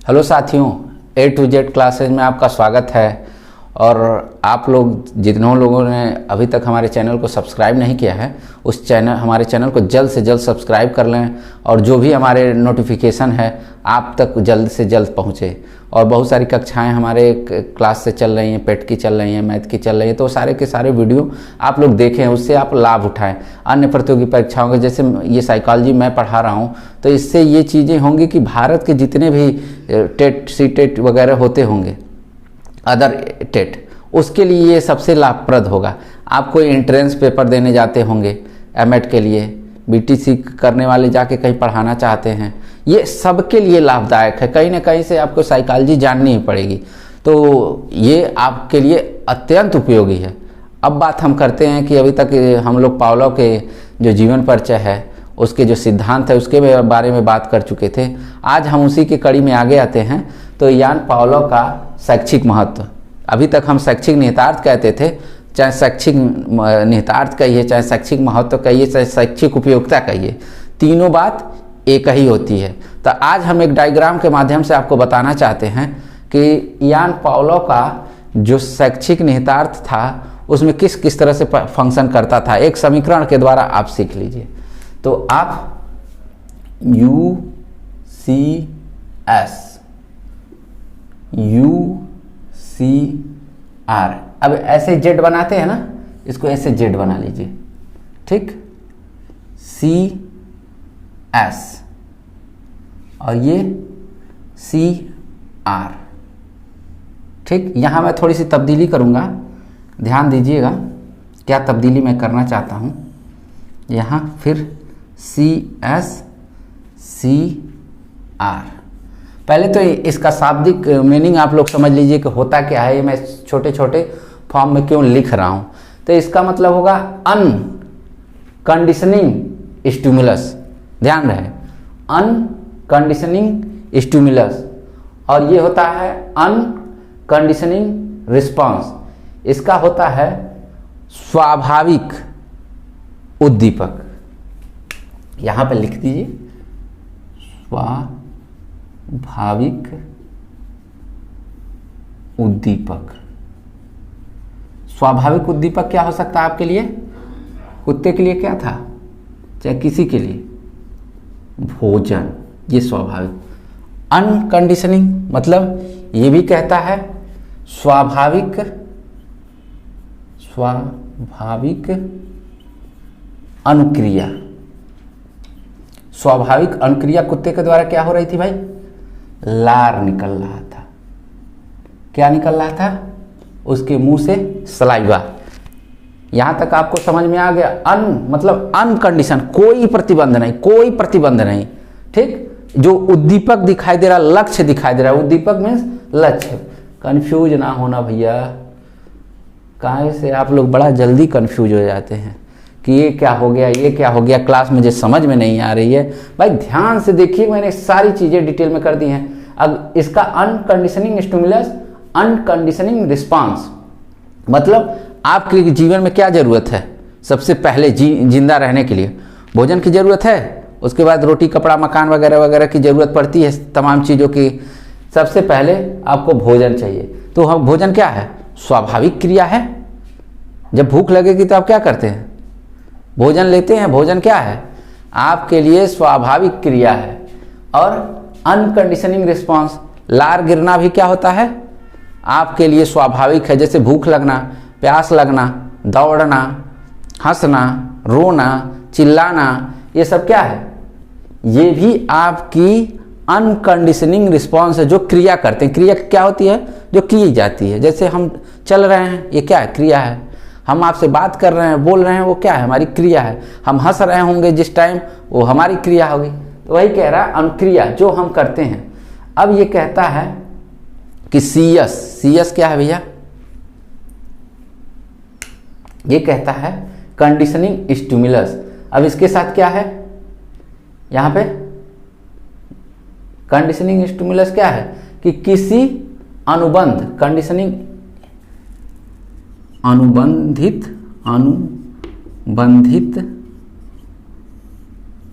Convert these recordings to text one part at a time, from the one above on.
Hello साथियों, A to Z classes में आपका स्वागत है। और आप लोग जितनों लोगों ने अभी तक हमारे चैनल को सब्सक्राइब नहीं किया है, हमारे चैनल को जल्द से जल्द सब्सक्राइब कर लें और जो भी हमारे नोटिफिकेशन है आप तक जल्द से जल्द पहुँचे। और बहुत सारी कक्षाएं हमारे क्लास से चल रही हैं, पेट की चल रही हैं, मैथ की चल रही हैं, तो सारे के सारे वीडियो आप लोग देखें, उससे आप लाभ उठाएं। अन्य प्रतियोगी परीक्षाओं के जैसे ये साइकोलॉजी मैं पढ़ा रहा हूँ, तो इससे ये चीज़ें होंगी कि भारत के जितने भी टेट सी टेट वगैरह होते होंगे, अदर टेट, उसके लिए ये सबसे लाभप्रद होगा। आप कोई एंट्रेंस पेपर देने जाते होंगे एमएड के लिए, बीटीसी करने वाले जाके कहीं पढ़ाना चाहते हैं, ये सबके लिए लाभदायक है। कहीं ना कहीं से आपको साइकोलॉजी जाननी ही पड़ेगी, तो ये आपके लिए अत्यंत उपयोगी है। अब बात हम करते हैं कि अभी तक हम लोग पावलो के जो जीवन परिचय है, उसके जो सिद्धांत है, उसके बारे में बात कर चुके थे। आज हम उसी की कड़ी में आगे आते हैं। तो यान पावलो का शैक्षिक महत्व, अभी तक हम शैक्षिक निहितार्थ कहते थे, चाहे शैक्षिक निहितार्थ कहिए, चाहे शैक्षिक महत्व कहिए, चाहे शैक्षिक उपयोगिता कहिए, तीनों बात एक ही होती है। तो आज हम एक डायग्राम के माध्यम से आपको बताना चाहते हैं कि यान पावलो का जो शैक्षिक निहितार्थ था उसमें किस किस तरह से फंक्शन करता था। एक समीकरण के द्वारा आप सीख लीजिए। तो आप UCR, अब ऐसे जेड बनाते हैं ना, इसको ऐसे जेड बना लीजिए, ठीक। CS और ये CR, ठीक। यहाँ मैं थोड़ी सी तब्दीली करूँगा, ध्यान दीजिएगा क्या तब्दीली मैं करना चाहता हूँ। यहाँ फिर CS CR, पहले तो इसका शाब्दिक मीनिंग आप लोग समझ लीजिए कि होता क्या है। ये मैं छोटे छोटे फॉर्म में क्यों लिख रहा हूँ। तो इसका मतलब होगा अनकंडीशनिंग स्टिमुलस, ध्यान रहे, अनकंडीशनिंग स्टिमुलस, और ये होता है अनकंडीशनिंग रिस्पांस। इसका होता है स्वाभाविक उद्दीपक। यहाँ पे लिख दीजिए स्वाभाविक उद्दीपक। स्वाभाविक उद्दीपक क्या हो सकता है आपके लिए? कुत्ते के लिए क्या था, चाहे किसी के लिए, भोजन, ये स्वाभाविक। अनकंडीशनिंग मतलब ये भी कहता है स्वाभाविक अनुक्रिया। स्वाभाविक अनुक्रिया कुत्ते के द्वारा क्या हो रही थी भाई? लार निकल रहा था। क्या निकल रहा था? उसके मुंह से सलाइवा। यहां तक आपको समझ में आ गया? मतलब अनकंडीशन, कोई प्रतिबंध नहीं, कोई प्रतिबंध नहीं, ठीक। जो उद्दीपक दिखाई दे रहा, लक्ष्य दिखाई दे रहा, उद्दीपक मीन्स लक्ष्य। कंफ्यूज ना होना भैया, काहे से आप लोग बड़ा जल्दी कंफ्यूज हो जाते हैं कि ये क्या हो गया, ये क्या हो गया, क्लास मुझे समझ में नहीं आ रही है। भाई ध्यान से देखिए, मैंने सारी चीजें डिटेल में कर दी हैं। अब इसका अनकंडीशनिंग स्टिमुलस, अनकंडीशनिंग रिस्पांस, मतलब आपके जीवन में क्या जरूरत है? सबसे पहले जिंदा रहने के लिए भोजन की जरूरत है, उसके बाद रोटी कपड़ा मकान वगैरह वगैरह की जरूरत पड़ती है, तमाम चीज़ों की। सबसे पहले आपको भोजन चाहिए। तो हम भोजन क्या है? स्वाभाविक क्रिया है। जब भूख लगेगी तो आप क्या करते हैं? भोजन लेते हैं। भोजन क्या है? आपके लिए स्वाभाविक क्रिया है। और अनकंडीशनिंग रिस्पांस, लार गिरना भी क्या होता है? आपके लिए स्वाभाविक है। जैसे भूख लगना, प्यास लगना, दौड़ना, हंसना, रोना, चिल्लाना, ये सब क्या है? ये भी आपकी अनकंडीशनिंग रिस्पांस है, जो क्रिया करते हैं। क्रिया क्या होती है? जो की जाती है। जैसे हम चल रहे हैं, ये क्या है? क्रिया है। हम आपसे बात कर रहे हैं, बोल रहे हैं, वो क्या है? हमारी क्रिया है। हम हंस रहे होंगे जिस टाइम, वो हमारी क्रिया होगी। तो वही कह रहा है, अनुक्रिया जो हम करते हैं। अब ये कहता है कि CS क्या है भैया? ये कहता है कंडीशनिंग स्टिमुलस। अब इसके साथ क्या है? यहां पे कंडीशनिंग स्टिमुलस क्या है कि किसी अनुबंध, कंडीशनिंग अनुबंधित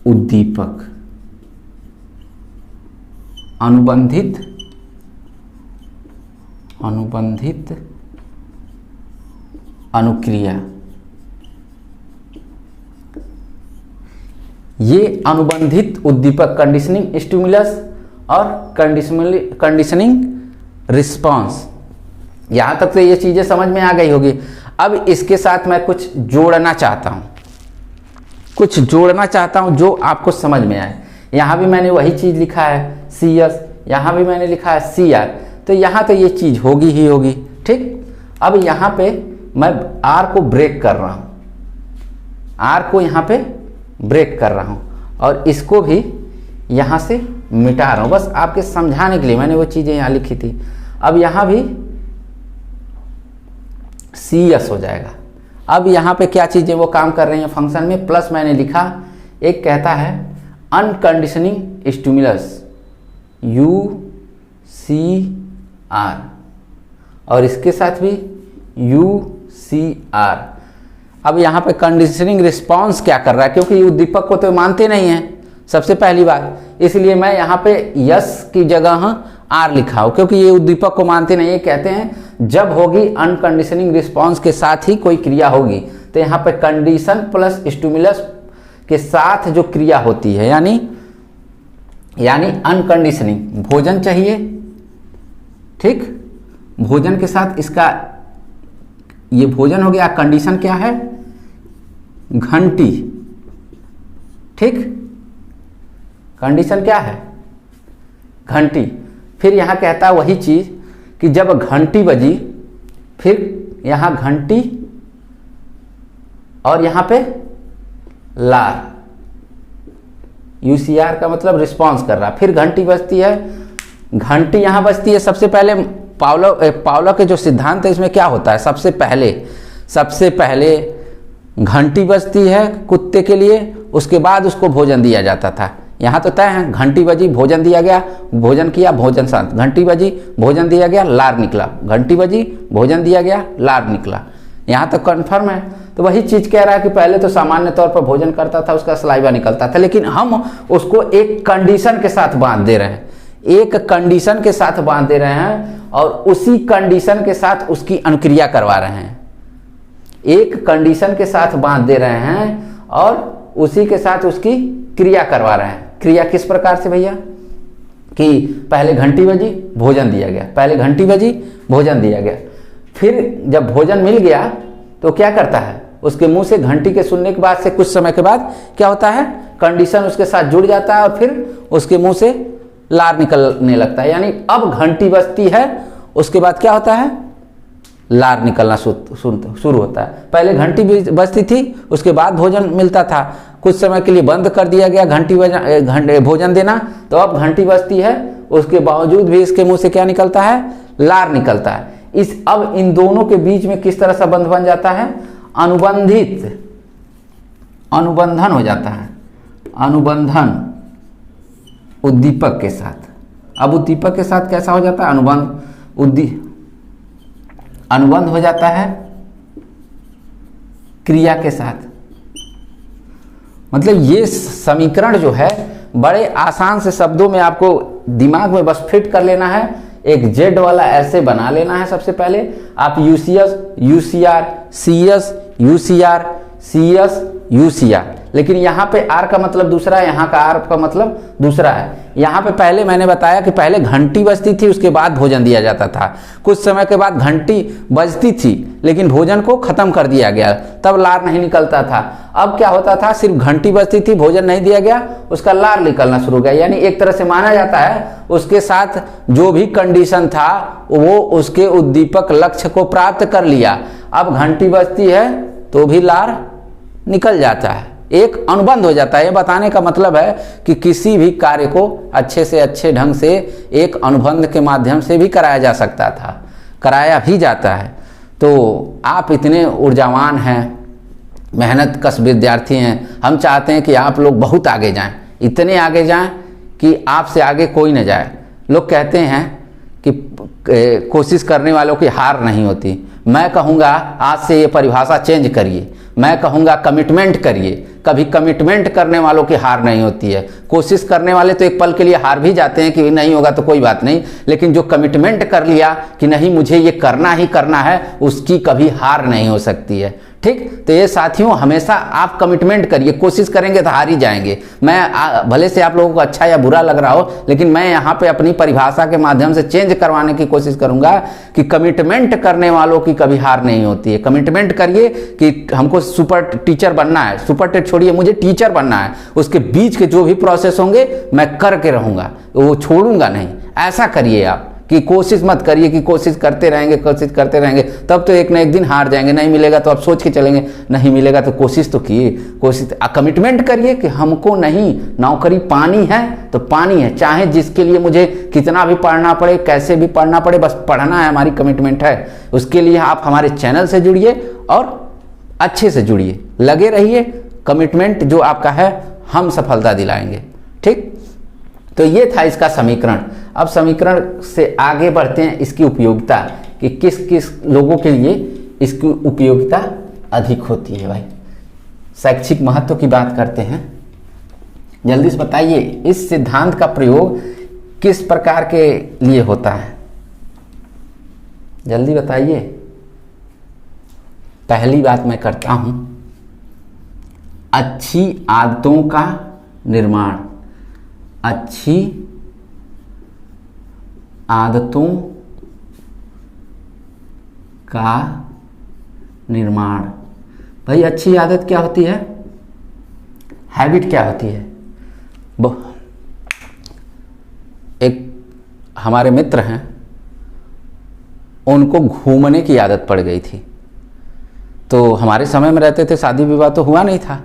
उद्दीपक, अनुबंधित अनुबंधित अनुक्रिया। ये अनुबंधित उद्दीपक कंडीशनिंग स्टिमुलस और कंडीशनिंग रिस्पांस, यहां तक तो ये चीजें समझ में आ गई होगी। अब इसके साथ मैं कुछ जोड़ना चाहता हूं, जो आपको समझ में आए। यहां भी मैंने वही चीज लिखा है CS, यहां भी मैंने लिखा है CR, तो यहां तो ये चीज होगी ही होगी। ठीक, अब यहां पे मैं R को ब्रेक कर रहा हूं, R को यहां पे ब्रेक कर रहा हूं और इसको भी यहां से मिटा रहा हूं, बस आपके समझाने के लिए मैंने वो चीजें यहां लिखी थी। अब यहां भी CS हो जाएगा। अब यहां पे क्या चीजें वो काम कर रही हैं फंक्शन में, प्लस मैंने लिखा, एक कहता है अनकंडीशनिंग स्टिमुलस UCR और इसके साथ भी UCR। अब यहाँ पे कंडीशनिंग रिस्पांस क्या कर रहा है, क्योंकि ये उद्दीपक को तो मानते नहीं है सबसे पहली बात, इसलिए मैं यहाँ पे यस की जगह R लिखा हूँ, क्योंकि ये उद्दीपक को मानते नहीं। ये कहते हैं जब होगी अनकंडीशनिंग रिस्पांस के साथ ही कोई क्रिया होगी, तो यहाँ पे कंडीशन प्लस स्टिमुलस के साथ जो क्रिया होती है, यानी अनकंडीशनिंग, भोजन चाहिए, ठीक, भोजन के साथ इसका ये भोजन हो गया। कंडीशन क्या है, घंटी, ठीक, कंडीशन क्या है, घंटी। फिर यहां कहता है वही चीज कि जब घंटी बजी, फिर यहां घंटी और यहां पे लार, UCR का मतलब रिस्पांस कर रहा। फिर घंटी बजती है, घंटी यहां बजती है। सबसे पहले पावलो के जो सिद्धांत है इसमें क्या होता है, सबसे पहले घंटी बजती है कुत्ते के लिए, उसके बाद उसको भोजन दिया जाता था। यहाँ तो तय है, घंटी बजी, भोजन दिया गया, भोजन किया, भोजन शांत, घंटी बजी, भोजन दिया गया, लार निकला, घंटी बजी, भोजन दिया गया, लार निकला। यहाँ तक कन्फर्म है। तो वही चीज कह रहा है कि पहले तो सामान्य तौर पर भोजन करता था, उसका सलाइवा निकलता था, लेकिन हम उसको एक कंडीशन के साथ बांध दे रहे हैं, एक कंडीशन के साथ बांध दे रहे हैं और उसी कंडीशन के साथ उसकी अनुक्रिया करवा रहे हैं। एक कंडीशन के साथ बांध दे रहे हैं और उसी के साथ उसकी क्रिया करवा रहे हैं। क्रिया किस प्रकार से भैया, कि पहले घंटी बजी, भोजन दिया गया, पहले घंटी बजी, भोजन दिया गया, फिर जब भोजन मिल गया तो क्या करता है, उसके मुंह से घंटी के सुनने के बाद से कुछ समय के बाद क्या होता है, कंडीशन उसके साथ जुड़ जाता है और फिर उसके मुंह से लार निकलने लगता है। यानी अब घंटी बजती है, उसके बाद क्या होता है, लार निकलना शुरू होता है। पहले घंटी बजती थी, उसके बाद भोजन मिलता था, कुछ समय के लिए बंद कर दिया गया भोजन देना, तो अब घंटी बजती है, उसके बावजूद भी इसके मुंह से क्या निकलता है, लार निकलता है। अब इन दोनों के बीच में किस तरह संबंध बन जाता है, अनुबंधन हो जाता है, अनुबंधन उद्दीपक के साथ। अब उद्दीपक के साथ कैसा हो जाता है, अनुबंध हो जाता है क्रिया के साथ। मतलब ये समीकरण जो है बड़े आसान से शब्दों में आपको दिमाग में बस फिट कर लेना है। एक जेड वाला ऐसे बना लेना है। सबसे पहले आप UCS, UCR, CS, UCR, CS, UCR, लेकिन यहाँ पे R का मतलब दूसरा है, यहाँ का R का मतलब दूसरा है। यहाँ पे पहले मैंने बताया कि पहले घंटी बजती थी, उसके बाद भोजन दिया जाता था। कुछ समय के बाद घंटी बजती थी लेकिन भोजन को खत्म कर दिया गया, तब लार नहीं निकलता था। अब क्या होता था, सिर्फ घंटी बजती थी, भोजन नहीं दिया गया, उसका लार निकलना शुरू हो गया। यानी एक तरह से माना जाता है उसके साथ जो भी कंडीशन था वो उसके उद्दीपक लक्ष्य को प्राप्त कर लिया। अब घंटी बजती है तो भी लार निकल जाता है, एक अनुबंध हो जाता है। ये बताने का मतलब है कि किसी भी कार्य को अच्छे से अच्छे ढंग से एक अनुबंध के माध्यम से भी कराया जा सकता था, कराया भी जाता है। तो आप इतने ऊर्जावान हैं, मेहनत कश विद्यार्थी हैं, हम चाहते हैं कि आप लोग बहुत आगे जाएं, इतने आगे जाएं कि आपसे आगे कोई न जाए। लोग कहते हैं कि कोशिश करने वालों की हार नहीं होती। मैं कहूँगा आज से ये परिभाषा चेंज करिए, मैं कहूँगा कमिटमेंट करिए। कभी कमिटमेंट करने वालों की हार नहीं होती है। कोशिश करने वाले तो एक पल के लिए हार भी जाते हैं कि नहीं होगा तो कोई बात नहीं, लेकिन जो कमिटमेंट कर लिया कि नहीं मुझे ये करना ही करना है, उसकी कभी हार नहीं हो सकती है। ठीक, तो ये साथियों हमेशा आप कमिटमेंट करिए, कोशिश करेंगे तो हार ही जाएंगे। मैं भले से आप लोगों को अच्छा या बुरा लग रहा हो, लेकिन मैं यहाँ पे अपनी परिभाषा के माध्यम से चेंज करवाने की कोशिश करूंगा कि कमिटमेंट करने वालों की कभी हार नहीं होती है। कमिटमेंट करिए कि हमको सुपर टीचर बनना है, सुपर टेट छोड़िए, मुझे टीचर बनना है, उसके बीच के जो भी प्रोसेस होंगे मैं करके रहूंगा, वो छोड़ूंगा नहीं। ऐसा करिए आप कि कोशिश मत करिए कि कोशिश करते रहेंगे तब तो एक ना एक दिन हार जाएंगे, नहीं मिलेगा तो आप सोच के चलेंगे नहीं मिलेगा तो कोशिश तो किए, कोशिश कमिटमेंट करिए कि हमको नहीं नौकरी पानी है तो पानी है, चाहे जिसके लिए मुझे कितना भी पढ़ना पड़े, कैसे भी पढ़ना पड़े, बस पढ़ना है, हमारी कमिटमेंट है। उसके लिए आप हमारे चैनल से जुड़िए और अच्छे से जुड़िए, लगे रहिए, कमिटमेंट जो आपका है हम सफलता दिलाएंगे। ठीक, तो ये था इसका समीकरण। अब समीकरण से आगे बढ़ते हैं इसकी उपयोगिता कि किस किस लोगों के लिए इसकी उपयोगिता अधिक होती है। भाई शैक्षिक महत्व की बात करते हैं, जल्दी से बताइए इस सिद्धांत का प्रयोग किस प्रकार के लिए होता है, जल्दी बताइए। पहली बात मैं करता हूं, अच्छी आदतों का निर्माण, अच्छी आदतों का निर्माण। भाई अच्छी आदत क्या होती है, हैबिट क्या होती है। एक हमारे मित्र हैं, उनको घूमने की आदत पड़ गई थी। तो हमारे समय में रहते थे, शादी विवाह तो हुआ नहीं था,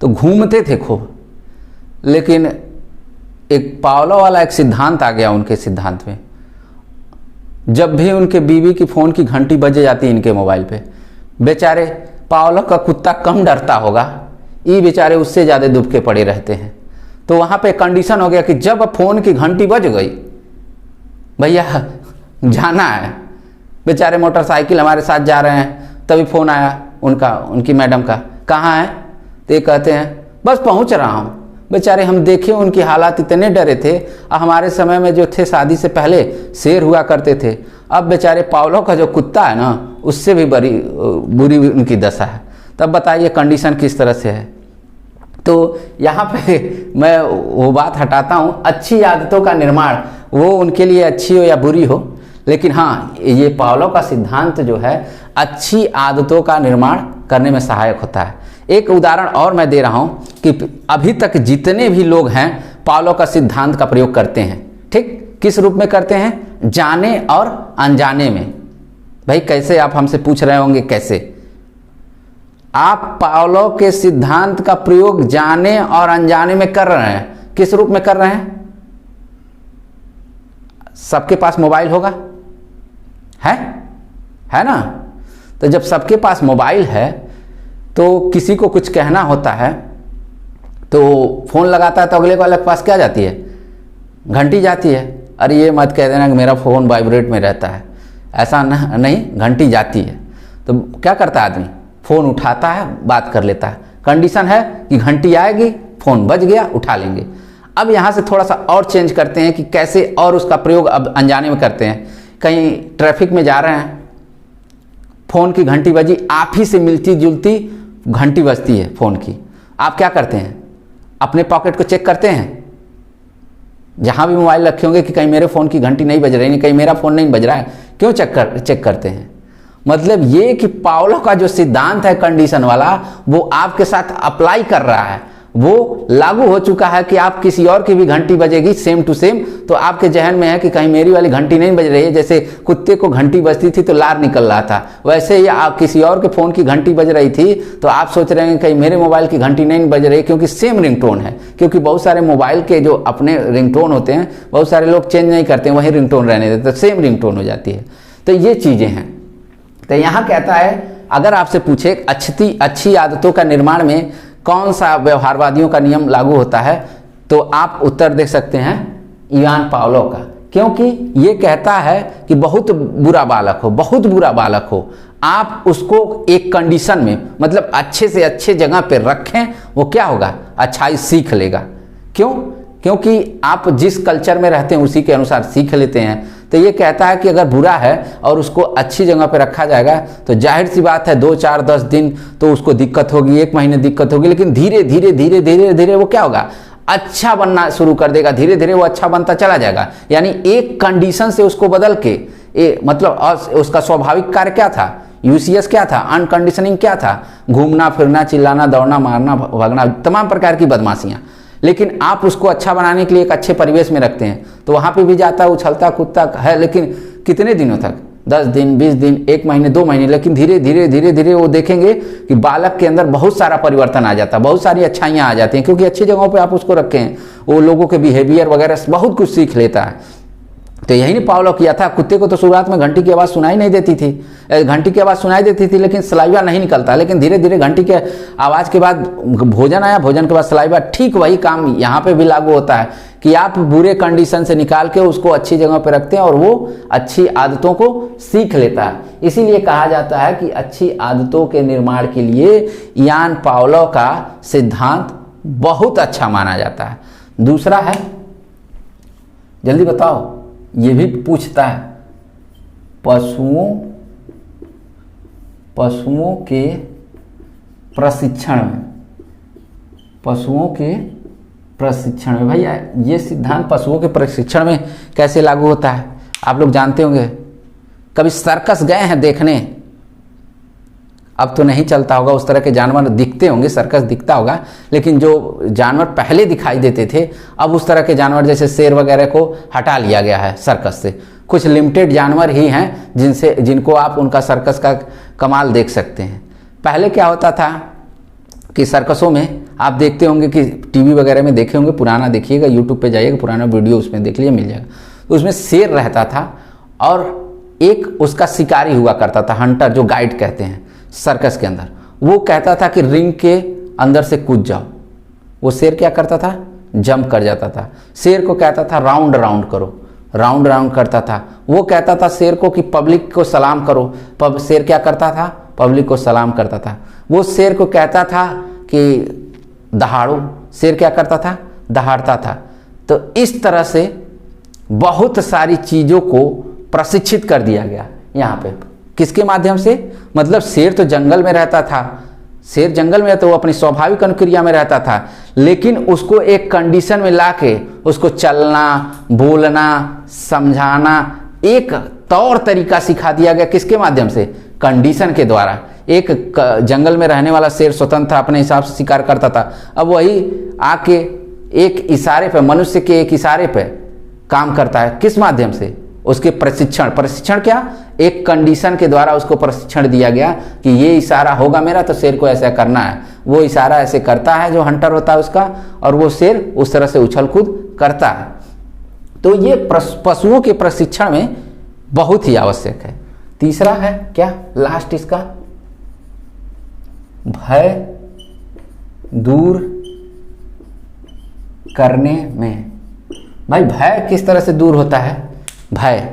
तो घूमते थे खूब। लेकिन एक पावलो वाला एक सिद्धांत आ गया उनके सिद्धांत में, जब भी उनके बीवी की फ़ोन की घंटी बजे जाती इनके मोबाइल पे, बेचारे पावलो का कुत्ता कम डरता होगा, ये बेचारे उससे ज़्यादा दुबके पड़े रहते हैं। तो वहाँ पे कंडीशन हो गया कि जब फ़ोन की घंटी बज गई, भैया जाना है। बेचारे मोटरसाइकिल हमारे साथ जा रहे हैं, तभी फ़ोन आया उनकी मैडम का, कहाँ है, तो ये कहते हैं बस पहुँच रहा हूँ। बेचारे हम देखे उनकी हालात, इतने डरे थे। हमारे समय में जो थे शादी से पहले शेर हुआ करते थे, अब बेचारे पावलो का जो कुत्ता है ना, उससे भी बुरी उनकी दशा है। तब बताइए कंडीशन किस तरह से है। तो यहाँ पे मैं वो बात हटाता हूँ, अच्छी आदतों का निर्माण, वो उनके लिए अच्छी हो या बुरी हो, लेकिन हाँ ये पावलो का सिद्धांत जो है अच्छी आदतों का निर्माण करने में सहायक होता है। एक उदाहरण और मैं दे रहा हूँ कि अभी तक जितने भी लोग हैं पावलो का सिद्धांत का प्रयोग करते हैं। ठीक, किस रूप में करते हैं, जाने और अनजाने में। भाई कैसे, आप हमसे पूछ रहे होंगे कैसे। आप पावलो के सिद्धांत का प्रयोग जाने और अनजाने में कर रहे हैं। किस रूप में कर रहे हैं, सबके पास मोबाइल होगा, है ना। तो जब सबके पास मोबाइल है तो किसी को कुछ कहना होता है तो फ़ोन लगाता है, तो अगले वाले के पास क्या जाती है, घंटी जाती है। अरे ये मत कह देना कि मेरा फ़ोन वाइब्रेट में रहता है, ऐसा नहीं, घंटी जाती है। तो क्या करता है आदमी, फ़ोन उठाता है, बात कर लेता है। कंडीशन है कि घंटी आएगी, फ़ोन बज गया, उठा लेंगे। अब यहाँ से थोड़ा सा और चेंज करते हैं कि कैसे और उसका प्रयोग अब अनजाने में करते हैं। कहीं ट्रैफिक में जा रहे हैं, फ़ोन की घंटी बजी, आप ही से मिलती जुलती घंटी बजती है फ़ोन की। आप क्या करते हैं, अपने पॉकेट को चेक करते हैं, जहाँ भी मोबाइल रखे होंगे कि कहीं मेरे फ़ोन की घंटी नहीं बज रही, कहीं मेरा फ़ोन नहीं बज रहा है। क्यों चेक करते हैं, मतलब ये कि पावलो का जो सिद्धांत है कंडीशन वाला, वो आपके साथ अप्लाई कर रहा है, वो लागू हो चुका है कि आप किसी और की भी घंटी बजेगी सेम टू सेम, तो आपके जहन में है कि कहीं मेरी वाली घंटी नहीं बज रही है। जैसे कुत्ते को घंटी बजती थी तो लार निकल रहा था, वैसे ही आप किसी और के फ़ोन की घंटी बज रही थी तो आप सोच रहे हैं कहीं मेरे मोबाइल की घंटी नहीं बज रही, क्योंकि सेम रिंगटोन है। क्योंकि बहुत सारे मोबाइल के जो अपने रिंगटोन होते हैं, बहुत सारे लोग चेंज नहीं करते, वही रिंगटोन रहने देते, तो सेम रिंगटोन हो जाती है। तो ये चीज़ें हैं। तो यहाँ कहता है, अगर आपसे पूछे अच्छी आदतों का निर्माण में कौन सा व्यवहारवादियों का नियम लागू होता है, तो आप उत्तर दे सकते हैं इवान पावलो का। क्योंकि ये कहता है कि बहुत बुरा बालक हो, बहुत बुरा बालक हो, आप उसको एक कंडीशन में, मतलब अच्छे से अच्छे जगह पे रखें, वो क्या होगा, अच्छाई सीख लेगा। क्यों? क्योंकि आप जिस कल्चर में रहते हैं उसी के अनुसार सीख लेते हैं। तो ये कहता है कि अगर बुरा है और उसको अच्छी जगह पे रखा जाएगा तो जाहिर सी बात है 2, 4, 10 दिन तो उसको दिक्कत होगी, 1 महीने दिक्कत होगी, लेकिन धीरे धीरे धीरे धीरे धीरे वो क्या होगा, अच्छा बनना शुरू कर देगा, धीरे धीरे वो अच्छा बनता चला जाएगा। यानी एक कंडीशन से उसको बदल के मतलब उसका स्वाभाविक कार्य क्या था, यूसीएस क्या था, अनकंडीशनिंग क्या था, घूमना फिरना, चिल्लाना, दौड़ना, मारना, भागना, तमाम प्रकार की बदमाशियां। लेकिन आप उसको अच्छा बनाने के लिए एक अच्छे परिवेश में रखते हैं तो वहां पे भी जाता है, उछलता कूदता है, लेकिन कितने दिनों तक, 10 दिन, 20 दिन, 1 महीने, 2 महीने, लेकिन धीरे धीरे धीरे धीरे वो देखेंगे कि बालक के अंदर बहुत सारा परिवर्तन आ जाता है, बहुत सारी अच्छाइयाँ आ जाती हैं, क्योंकि अच्छी जगहों पे आप उसको रखे हैं, वो लोगों के बिहेवियर वगैरह बहुत कुछ सीख लेता है। तो यही नहीं पावलो किया था। कुत्ते को तो शुरुआत में घंटी की आवाज़ सुनाई नहीं देती थी, घंटी की आवाज़ सुनाई देती थी लेकिन सलाइवा नहीं निकलता, लेकिन धीरे धीरे घंटी के आवाज़ के बाद भोजन आया, भोजन के बाद सलाइवा, ठीक वही काम यहाँ पे भी लागू होता है कि आप बुरे कंडीशन से निकाल के उसको अच्छी जगह पे रखते हैं और वो अच्छी आदतों को सीख लेता है। इसीलिए कहा जाता है कि अच्छी आदतों के निर्माण के लिए यान पावलो का सिद्धांत बहुत अच्छा माना जाता है। दूसरा है, जल्दी बताओ, ये भी पूछता है, पशुओं के प्रशिक्षण में, पशुओं के प्रशिक्षण में, भैया ये सिद्धांत पशुओं के प्रशिक्षण में कैसे लागू होता है आप लोग जानते होंगे। कभी सर्कस गए हैं देखने? अब तो नहीं चलता होगा, उस तरह के जानवर दिखते होंगे, सर्कस दिखता होगा, लेकिन जो जानवर पहले दिखाई देते थे अब उस तरह के जानवर जैसे शेर वगैरह को हटा लिया गया है सर्कस से। कुछ लिमिटेड जानवर ही हैं जिनको आप उनका सर्कस का कमाल देख सकते हैं। पहले क्या होता था कि सर्कसों में आप देखते होंगे कि टीवी वगैरह में देखे होंगे, पुराना देखिएगा, यूट्यूब पे जाइएगा, पुराना वीडियो उसमें देख लीजिए, मिल जाएगा। तो उसमें शेर रहता था और एक उसका शिकारी हुआ करता था, हंटर जो गाइड कहते हैं सर्कस के अंदर। वो कहता था कि रिंग के अंदर से कूद जाओ, वो शेर क्या करता था, जंप कर जाता था। शेर को कहता था राउंड राउंड करो, राउंड राउंड करता था। वो कहता था शेर को कि पब्लिक को सलाम करो, शेर क्या करता था, पब्लिक को सलाम करता था। वो शेर को कहता था कि दहाड़ो, शेर क्या करता था, दहाड़ता था। तो इस तरह से बहुत सारी चीज़ों को प्रशिक्षित कर दिया गया यहाँ पे। किसके माध्यम से? मतलब शेर तो जंगल में रहता था, शेर जंगल में तो वो अपनी स्वाभाविक अनुक्रिया में रहता था, लेकिन उसको एक कंडीशन में लाके उसको चलना, बोलना, समझाना, एक तौर तरीका सिखा दिया गया। किसके माध्यम से? कंडीशन के द्वारा। एक जंगल में रहने वाला शेर स्वतंत्र अपने हिसाब से शिकार करता था, अब वही आके एक इशारे पे, मनुष्य के एक इशारे पे काम करता है। किस माध्यम से? उसके प्रशिक्षण। प्रशिक्षण क्या? एक कंडीशन के द्वारा उसको प्रशिक्षण दिया गया कि ये इशारा होगा मेरा तो शेर को ऐसा करना है। वो इशारा ऐसे करता है जो हंटर होता है उसका, और वो शेर उस तरह से उछल कूद करता है। तो ये पशुओं के प्रशिक्षण में बहुत ही आवश्यक है। तीसरा है क्या, लास्ट इसका, भय दूर करने में। भाई भय किस तरह से दूर होता है? भय,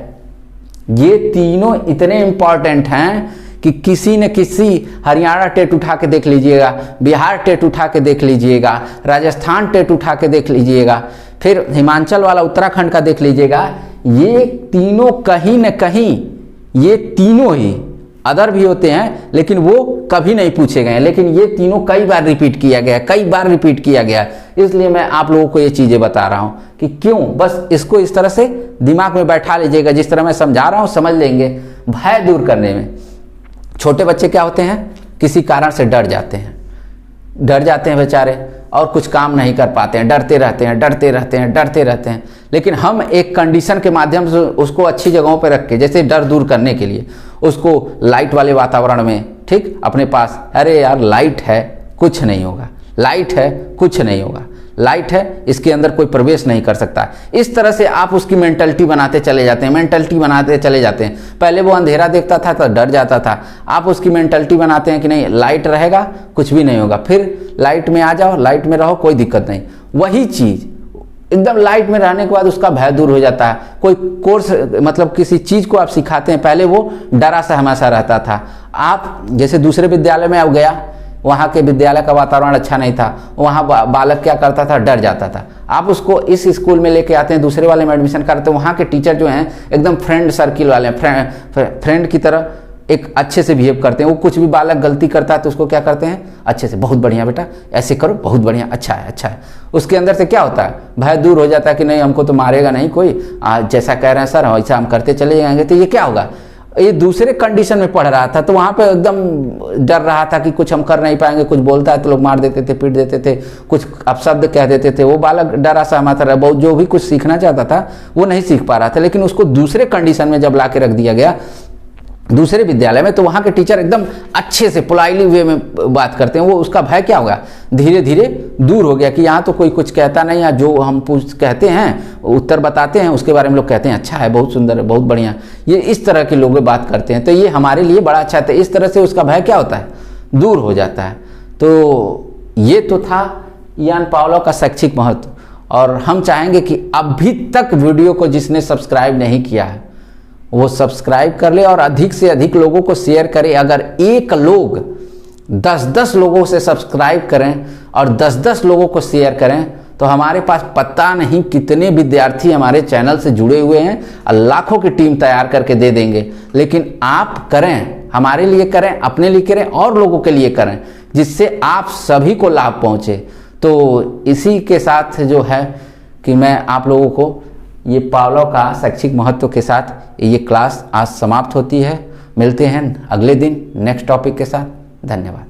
ये तीनों इतने इंपॉर्टेंट हैं कि किसी न किसी, हरियाणा टेट उठा के देख लीजिएगा, बिहार टेट उठा के देख लीजिएगा, राजस्थान टेट उठा के देख लीजिएगा, फिर हिमाचल वाला उत्तराखंड का देख लीजिएगा, ये तीनों कहीं न कहीं, ये तीनों ही, अदर भी होते हैं लेकिन वो कभी नहीं पूछे गए, लेकिन ये तीनों कई बार रिपीट किया गया, कई बार रिपीट किया गया। इसलिए मैं आप लोगों को ये चीजें बता रहा हूं कि क्यों, बस इसको इस तरह से दिमाग में बैठा लीजिएगा, जिस तरह मैं समझा रहा हूं समझ लेंगे। भय दूर करने में, छोटे बच्चे क्या होते हैं, किसी कारण से डर जाते हैं, डर जाते हैं बेचारे और कुछ काम नहीं कर पाते हैं, डरते रहते हैं, डरते रहते हैं, डरते रहते हैं। लेकिन हम एक कंडीशन के माध्यम से उसको अच्छी जगहों पर रख के, जैसे डर दूर करने के लिए उसको लाइट वाले वातावरण में, ठीक, अपने पास, अरे यार लाइट है कुछ नहीं होगा, लाइट है कुछ नहीं होगा, लाइट है इसके अंदर कोई प्रवेश नहीं कर सकता। इस तरह से आप उसकी मेंटलिटी बनाते चले जाते हैं, मेंटलिटी बनाते चले जाते हैं। पहले वो अंधेरा देखता था तो डर जाता था, आप उसकी मेंटलिटी बनाते हैं कि नहीं लाइट रहेगा कुछ भी नहीं होगा, फिर लाइट में आ जाओ, लाइट में रहो, कोई दिक्कत नहीं। वही चीज़ एकदम लाइट में रहने के बाद उसका भय दूर हो जाता है। कोई कोर्स मतलब किसी चीज़ को आप सिखाते हैं, पहले वो डरा सहमा रहता था। आप जैसे दूसरे विद्यालय में आप गया, वहाँ के विद्यालय का वातावरण अच्छा नहीं था, वहाँ बालक क्या करता था, डर जाता था। आप उसको इस स्कूल में लेके आते हैं, दूसरे वाले में एडमिशन करते हैं, वहाँ के टीचर जो हैं एकदम फ्रेंड सर्किल वाले, फ्रेंड की तरह एक अच्छे से बिहेव करते हैं। वो कुछ भी बालक गलती करता है तो उसको क्या करते हैं, अच्छे से, बहुत बढ़िया बेटा, ऐसे करो, बहुत बढ़िया, अच्छा है, अच्छा है। उसके अंदर से क्या होता है, भय दूर हो जाता है कि नहीं हमको तो मारेगा नहीं कोई, जैसा कह रहे हैं सर वैसा हम करते चले जाएंगे। तो ये क्या होगा, ये दूसरे कंडीशन में पढ़ रहा था तो वहाँ पे एकदम डर रहा था कि कुछ हम कर नहीं पाएंगे, कुछ बोलता है तो लोग मार देते थे, पीट देते थे, कुछ अपशब्द कह देते थे। वो बालक डरा सहमा था, बहुत जो भी कुछ सीखना चाहता था वो नहीं सीख पा रहा था। लेकिन उसको दूसरे कंडीशन में जब ला के रख दिया गया दूसरे विद्यालय में, तो वहाँ के टीचर एकदम अच्छे से पोलाइटली वे में बात करते हैं। वो उसका भय क्या होगा, धीरे धीरे दूर हो गया कि यहाँ तो कोई कुछ कहता नहीं है, जो हम कहते हैं उत्तर बताते हैं उसके बारे में लोग कहते हैं अच्छा है, बहुत सुंदर है, बहुत बढ़िया। ये इस तरह के लोग बात करते हैं तो ये हमारे लिए बड़ा अच्छा था। इस तरह से उसका भय क्या होता है, दूर हो जाता है। तो ये तो था यान पावलो का शैक्षिक महत्व। और हम चाहेंगे कि अभी तक वीडियो को जिसने सब्सक्राइब नहीं किया है वो सब्सक्राइब कर ले और अधिक से अधिक लोगों को शेयर करें। अगर एक लोग 10-10 लोगों से सब्सक्राइब करें और 10-10 लोगों को शेयर करें तो हमारे पास पता नहीं कितने विद्यार्थी हमारे चैनल से जुड़े हुए हैं और लाखों की टीम तैयार करके दे देंगे। लेकिन आप करें, हमारे लिए करें, अपने लिए करें और लोगों के लिए करें, जिससे आप सभी को लाभ पहुँचे। तो इसी के साथ जो है कि मैं आप लोगों को ये पावलो का शैक्षिक महत्व के साथ ये क्लास आज समाप्त होती है। मिलते हैं अगले दिन नेक्स्ट टॉपिक के साथ। धन्यवाद।